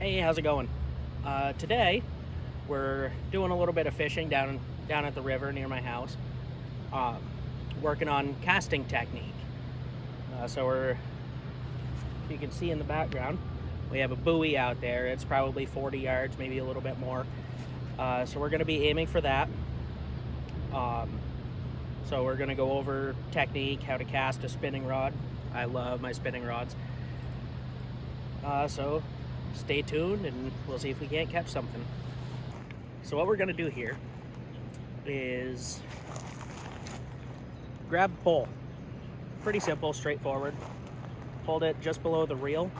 Hey, how's it going? Today we're doing a little bit of fishing down at the river near my house. Um, Working on casting technique. You can see in the background, we have a buoy out there. It's probably 40 yards, maybe a little bit more. So we're going to be aiming for that. Um, so we're going to go over technique, how to cast a spinning rod. I love my spinning rods. So stay tuned and we'll see if we can't catch something. So what we're gonna do here is grab the pole. Pretty simple, straightforward. Hold it just below the reel.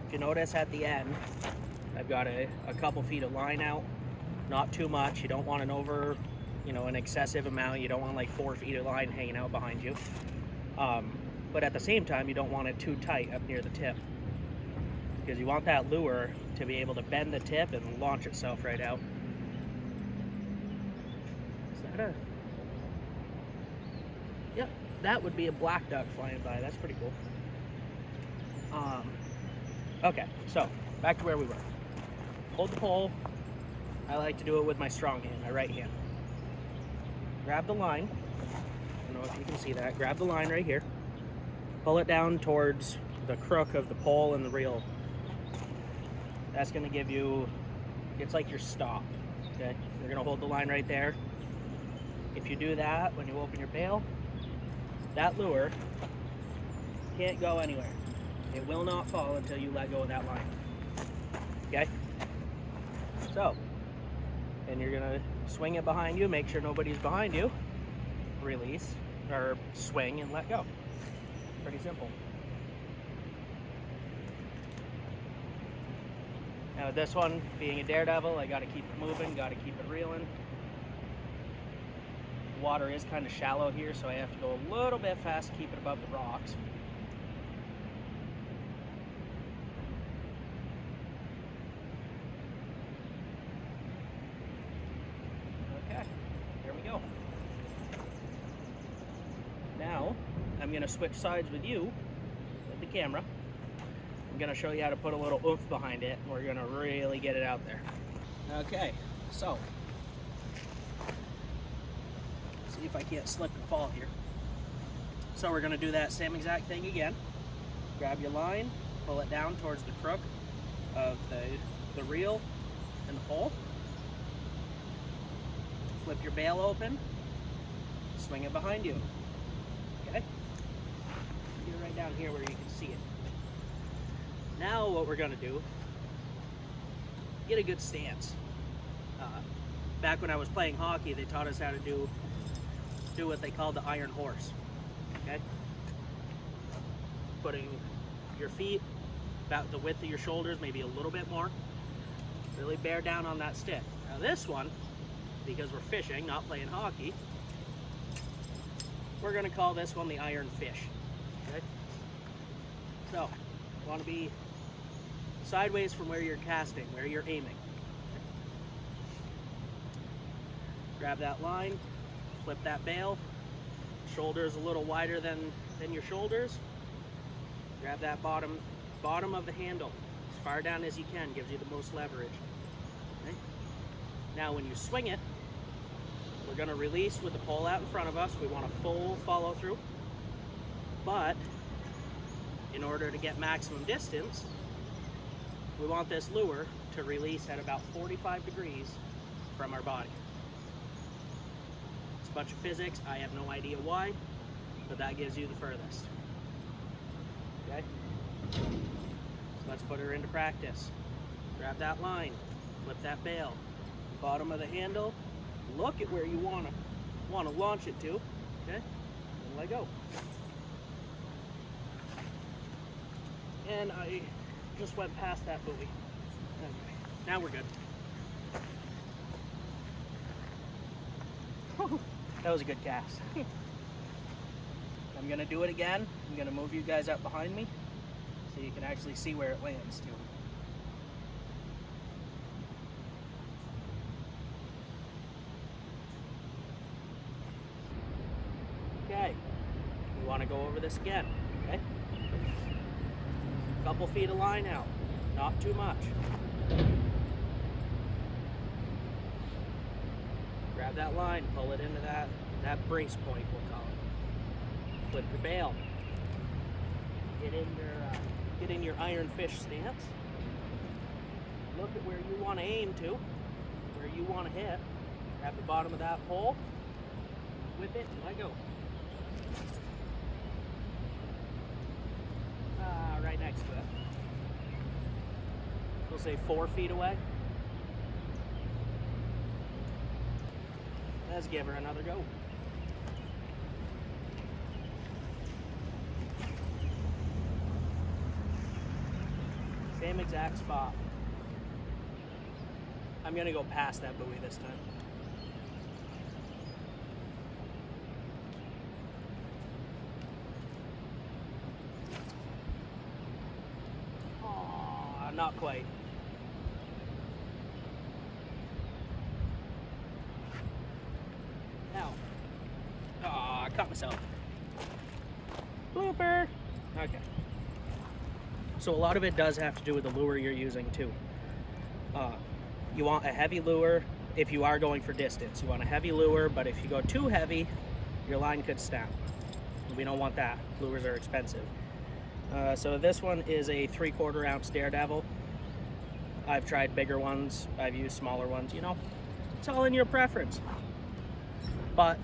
If you notice at the end, I've got a couple feet of line out, not too much. You don't want an excessive amount. You don't want like 4 feet of line hanging out behind you. But at the same time, you don't want it too tight up near the tip, because you want that lure to be able to bend the tip and launch itself right out. Is that Yep, that would be a black duck flying by. That's pretty cool. Okay, so back to where we were. Hold the pole. I like to do it with my strong hand, my right hand. Grab the line. I don't know if you can see that. Grab the line right here. Pull it down towards the crook of the pole and the reel. That's going to give you, it's like your stop. Okay, you're going to hold the line right there. If you do that, when you open your bail, that lure can't go anywhere. It will not fall until you let go of that line. Okay? So, and you're going to swing it behind you, make sure nobody's behind you, release, or swing and let go. Pretty simple. Now this one, being a daredevil, I gotta keep it moving, gotta keep it reeling. The water is kind of shallow here, so I have to go a little bit fast to keep it above the rocks. Okay, here we go. Now, I'm gonna switch sides with you, with the camera. I'm gonna show you how to put a little oomph behind it, and we're gonna really get it out there. Okay, so, see if I can't slip and fall here. So we're gonna do that same exact thing again. Grab your line, pull it down towards the crook of the reel and the pole. Flip your bail open, swing it behind you. Okay? Get it right down here where you can see it. Now what we're gonna do, get a good stance. Back when I was playing hockey, they taught us how to do what they called the iron horse. Okay? Putting your feet about the width of your shoulders, maybe a little bit more. Really bear down on that stick. Now this one, because we're fishing, not playing hockey, we're gonna call this one the iron fish. Okay? So, you wanna be sideways from where you're casting, where you're aiming. Grab that line, flip that bail, shoulders a little wider than your shoulders. Grab that bottom of the handle, as far down as you can, gives you the most leverage. Okay? Now when you swing it, we're gonna release with the pole out in front of us. We want a full follow through, but in order to get maximum distance, we want this lure to release at about 45 degrees from our body. It's a bunch of physics. I have no idea why, but that gives you the furthest. Okay? So let's put her into practice. Grab that line, flip that bail, bottom of the handle, look at where you want to launch it to, okay? And let go. And I just went past that buoy. Okay, now we're good. That was a good cast. I'm gonna do it again. I'm gonna move you guys up behind me so you can actually see where it lands too. Okay, we want to go over this again, okay? Couple feet of line out, not too much. Grab that line, pull it into that brace point, we'll call it. Flip your bail. Get in your iron fish stance. Look at where you want to aim to, where you want to hit. Grab the bottom of that pole, whip it, and let go. Right next to it. We'll say 4 feet away. Let's give her another go. Same exact spot. I'm gonna go past that buoy this time. Aw, not quite. Now. Aw, I caught myself. Blooper! Okay. So a lot of it does have to do with the lure you're using too. You want a heavy lure if you are going for distance. You want a heavy lure, but if you go too heavy, your line could snap. We don't want that. Lures are expensive. So this one is a 3/4 ounce Daredevil. I've tried bigger ones. I've used smaller ones, you know. It's all in your preference. But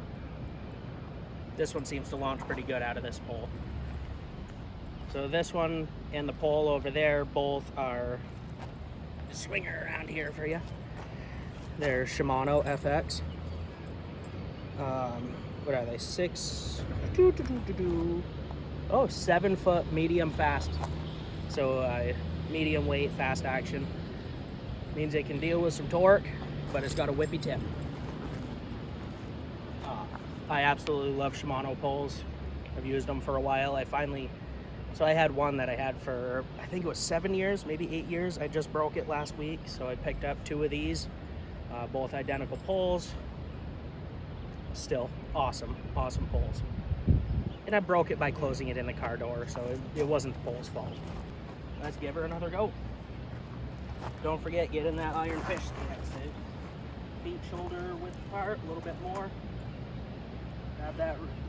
this one seems to launch pretty good out of this pole. So this one and the pole over there both are, swing her around here for you. They're Shimano FX. What are they? 7 foot medium fast. So medium weight, fast action. Means it can deal with some torque, but it's got a whippy tip. I absolutely love Shimano poles. I've used them for a while. So I had one that I had for, I think it was 7 years, maybe 8 years. I just broke it last week, so I picked up 2 of these, both identical poles. Still awesome, awesome poles. And I broke it by closing it in the car door, so it wasn't the pole's fault. Let's give her another go. Don't forget, get in that iron fish stance. Feet shoulder width apart, a little bit more.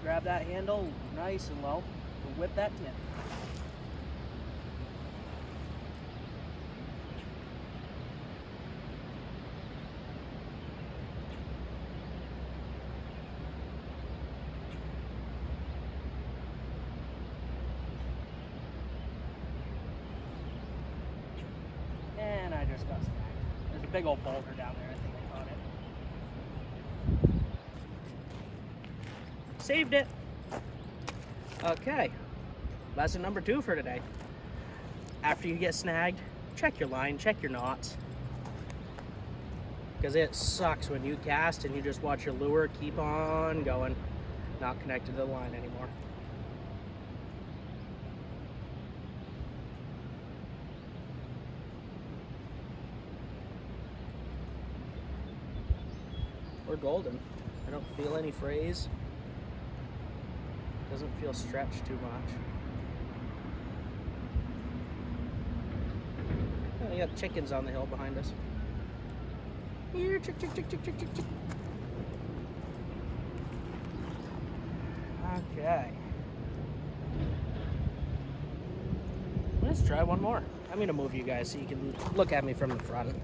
Grab that handle nice and low, and whip that tip. And I just got snagged. There's a big old boulder down there. I think I caught it. Saved it. Okay. Lesson number 2 for today. After you get snagged, check your line, check your knots. Because it sucks when you cast and you just watch your lure keep on going, not connected to the line anymore. We're golden. I don't feel any frays. Doesn't feel stretched too much. Oh, we got chickens on the hill behind us. Here, chick, chick, chick, chick, chick, chick, chick. Okay. Let's try one more. I'm gonna move you guys so you can look at me from the front.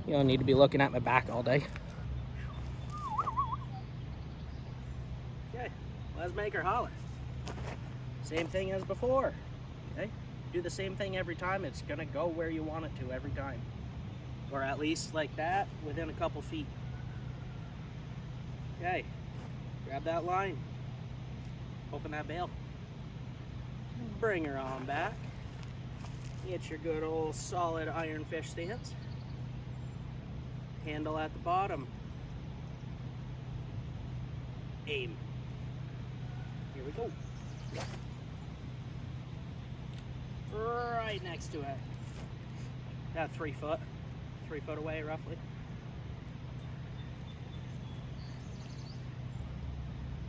You don't need to be looking at my back all day. Okay, let's make her holler. Same thing as before. Okay, do the same thing every time. It's gonna go where you want it to every time, or at least like that, within a couple feet. Okay, grab that line, open that bail, bring her on back. Get your good old solid iron fish stance. Handle at the bottom. Aim. Here we go. Right next to it. About 3 foot. 3 foot away roughly.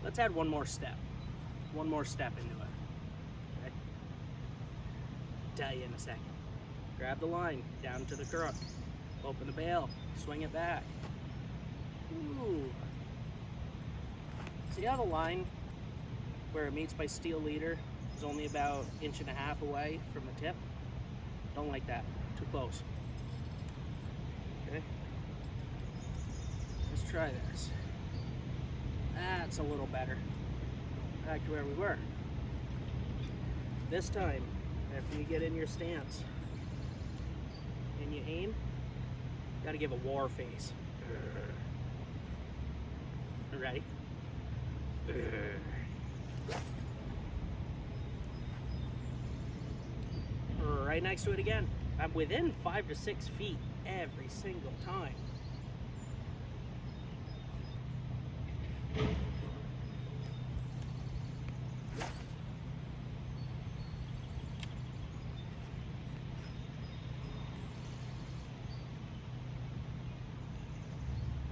Let's add one more step. One more step into it. Okay. tell you in a second. Grab the line down to the crook. Open the bail. Swing it back. Ooh. See how the line where it meets my steel leader is only about 1.5 inches away from the tip? Don't like that. Too close. Okay. Let's try this. That's a little better. Back to where we were. This time, after you get in your stance and you aim, you gotta give a war face. Ready? Right next to it again. I'm within 5 to 6 feet every single time.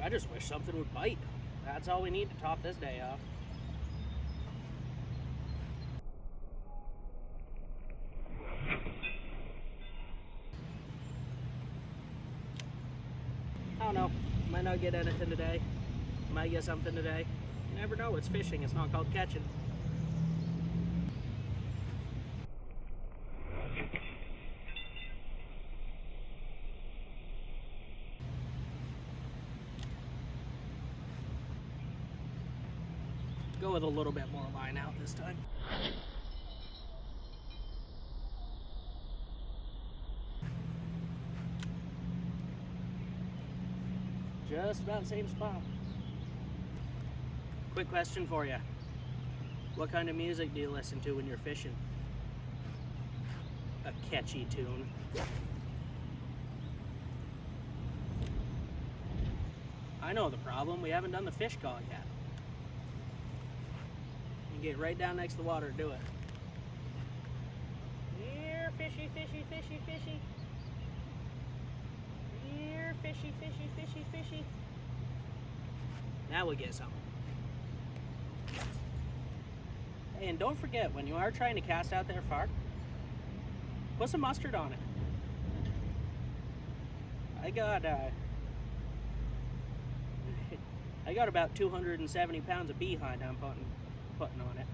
I just wish something would bite. That's all we need to top this day off. I don't know. Might not get anything today. Might get something today. You never know. It's fishing. It's not called catching. Go with a little bit more line out this time. Just about the same spot. Quick question for you. What kind of music do you listen to when you're fishing? A catchy tune. I know the problem. We haven't done the fish call yet. You get right down next to the water to do it. Here, fishy, fishy, fishy, fishy. Here, fishy, fishy, fishy, fishy. Now we get something. Hey, and don't forget, when you are trying to cast out there far, put some mustard on it. I got about 270 pounds of behind I'm putting on it.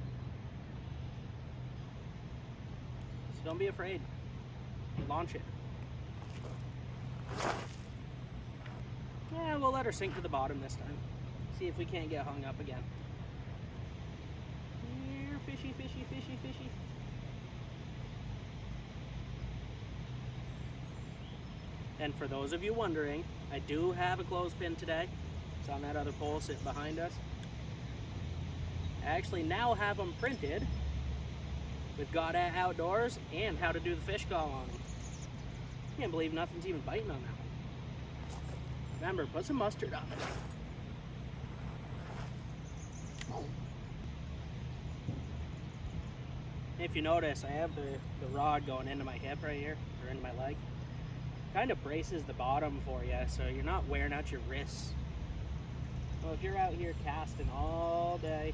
So don't be afraid. Launch it. Yeah, we'll let her sink to the bottom this time. See if we can't get hung up again. Here, fishy, fishy, fishy, fishy. And for those of you wondering, I do have a clothespin today. It's on that other pole sitting behind us. I actually now have them printed with Godat Outdoors and how to do the fish call on them. Can't believe nothing's even biting on that one. Remember, put some mustard on it. If you notice, I have the rod going into my hip right here, or into my leg. Kind of braces the bottom for you, so you're not wearing out your wrists. So if you're out here casting all day,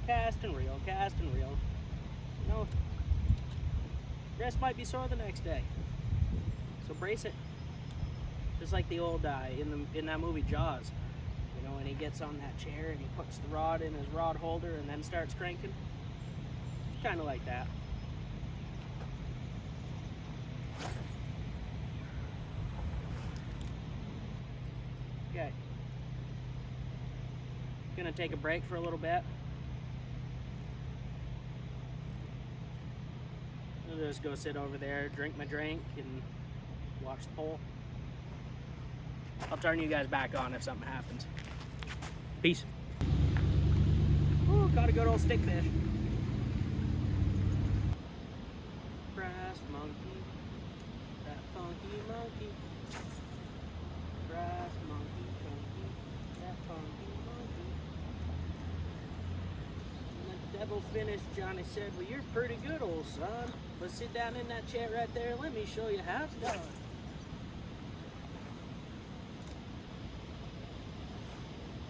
cast and reel, you know, wrist might be sore the next day. So brace it. Just like the old guy in that movie Jaws. You know, when he gets on that chair and he puts the rod in his rod holder and then starts cranking. It's kind of like that. Okay. Gonna take a break for a little bit. I'll just go sit over there, drink my drink, and watch the pole. I'll turn you guys back on if something happens. Peace. Ooh, caught a good old stickfish. Brass monkey, that funky monkey. Brass monkey, chunky, that funky monkey. When the devil finished, Johnny said, "Well, you're pretty good, old son. But sit down in that chair right there and let me show you how it's done."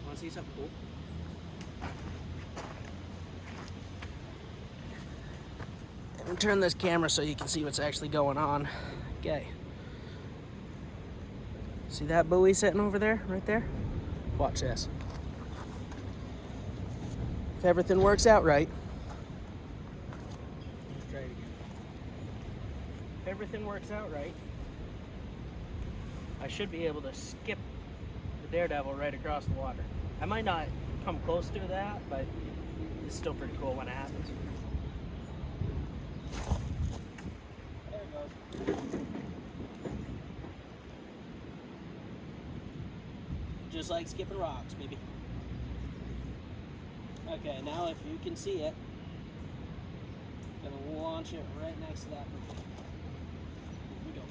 Want to see something cool? I'm gonna turn this camera so you can see what's actually going on. Okay. See that buoy sitting over there, right there? Watch this. If everything works out right, let's try it again. If everything works out right, I should be able to skip the Daredevil right across the water. I might not come close to that, but it's still pretty cool when it happens. There it goes. Just like skipping rocks, baby. Okay, now if you can see it, I'm gonna launch it right next to that buoy. Here we go.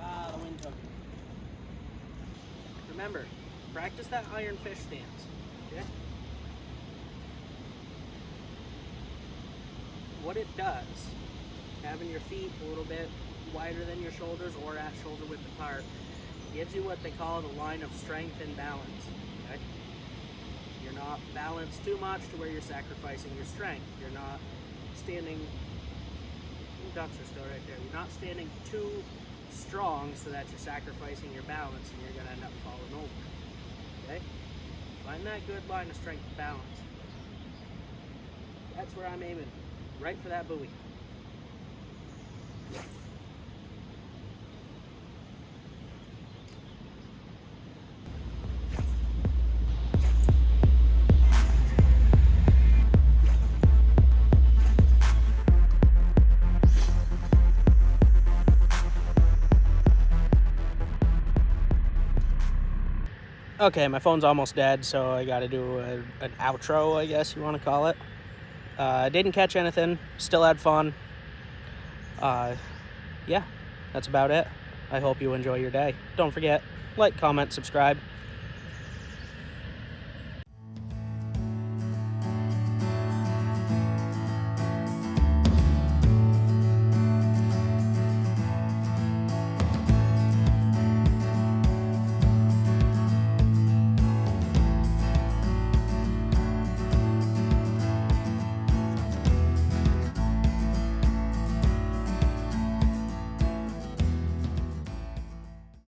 Ah, the wind took it. Remember, practice that iron fish stance, okay? What it does, having your feet a little bit wider than your shoulders or at shoulder width apart, gives you what they call the line of strength and balance, okay? You're not balanced too much to where you're sacrificing your strength. You're not standing, the ducks are still right there, you're not standing too strong so that you're sacrificing your balance and you're gonna end up falling over, okay? Find that good line of strength and balance. That's where I'm aiming, right for that buoy. Okay, my phone's almost dead, so I gotta do an outro, I guess you want to call it. Didn't catch anything, still had fun. Yeah, that's about it. I hope you enjoy your day. Don't forget, like, comment, subscribe.